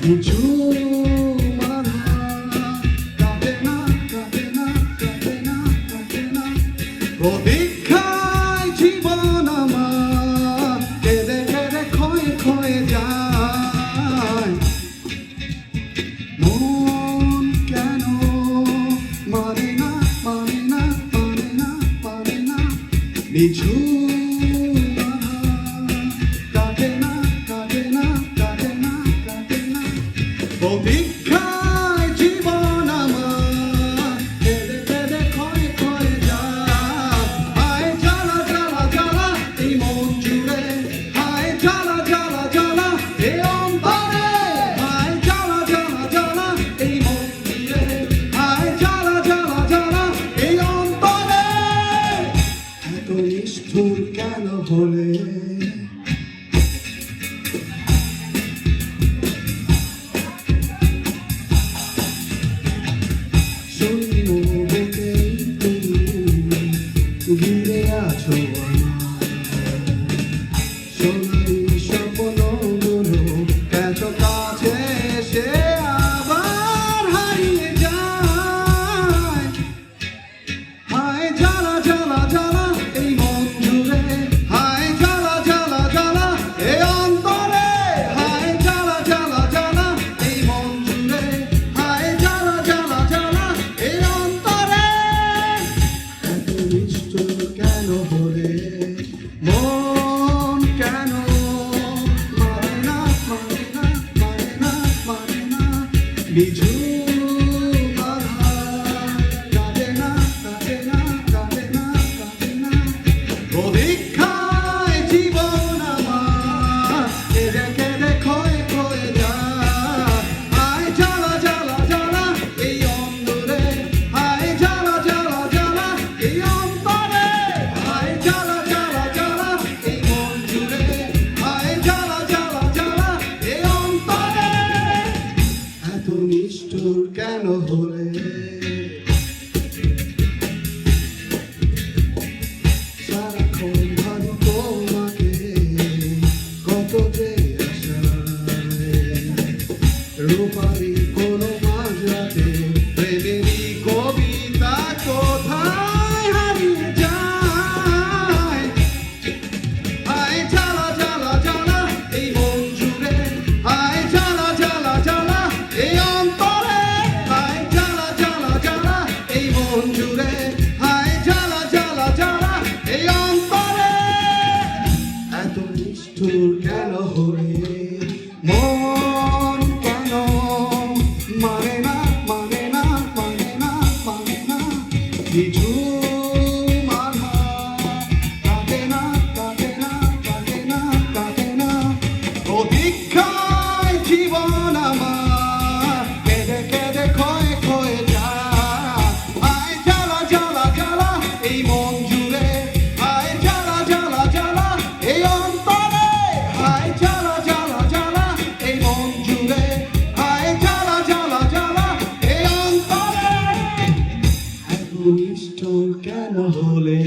কিছু মানা কাটে না কাটে না কাটে না কাটে না প্রতীক্ষায় জীবন আমার কেঁদে কেঁদে ক্ষয়ে ক্ষয়ে যায় মন কেন মানে না মানে না মানে না মানে না কিছু প্রতীক্ষায় জীবন আমার কেঁদে কেঁদে ক্ষয়ে ক্ষয়ে যায় হায় জ্বালা জ্বালা জ্বালা এই মন জুড়ে হায় জ্বালা জ্বালা জ্বালা এই অন্তরে হায় জ্বালা জ্বালা জ্বালা এই মন জুড়ে হায় জ্বালা জ্বালা জ্বালা এই অন্তরে এত নিষ্ঠুর কেন হলে ঘিরে আছো সোনালি স্বপ্নগুলো এত কাছে এসে আবার হারিয়ে যায় হায় জ্বালা জ্বালা জ্বালা এই মন জুড়ে হায় জ্বালা জ্বালা জ্বালা এই অন্তরে হায় জ্বালা জ্বালা জ্বালা এই মন জুড়ে হায় জ্বালা জ্বালা জ্বালা এই অন্তরে এত নিষ্ঠুর কেন হলে মন কেন মানে না মানে না মানে না মানে না বিজু বাধা কাটে না কাটে না কাটে না কাটে না প্রতীক্ষায় জীবন আমার কেঁদে কেঁদে ক্ষয়ে ক্ষয়ে যায় হায় জ্বালা জ্বালা জ্বালা এই অন্তরে হায় জ্বালা জ্বালা জ্বালা এই অন্তরে হায় জ্বালা জ্বালা জ্বালা এই মন জুড়ে হায় জ্বালা জ্বালা জ্বালা এই অন্তরে এত নিষ্ঠুর কেন হলে সারাক্ষণ ভাবি তোমাকে কত যে আশায় রূপালি কোনো মাঝরাতে প্রেমেরই কবিতা কোথায় হারিয়ে যায় হায় জ্বালা জ্বালা জ্বালা এই মন জুড়ে হায় জ্বালা জ্বালা জ্বালা এই অন্তরে হায় জ্বালা জ্বালা জ্বালা এই মন জুড়ে হায় জ্বালা জ্বালা জ্বালা এই অন্তরে এত নিষ্ঠুর কেন হলে মন কেন মানে না মানে না মানে না মানে না কিছু মানা কাটে না কাটে না কাটে না কাটে না প্রতীক্ষায় জীবন আমার কেঁদে কেঁদে ক্ষয়ে ক্ষয়ে যায় হায় জ্বালা জ্বালা জ্বালা এই মন জুড়ে হায় জ্বালা জ্বালা জ্বালা এই অন্তরে হায় জ্বালা জ্বালা জ্বালা এই মন জুড়ে হায় জ্বালা জ্বালা জ্বালা এই অন্তরে এত নিষ্ঠুর কেন হলে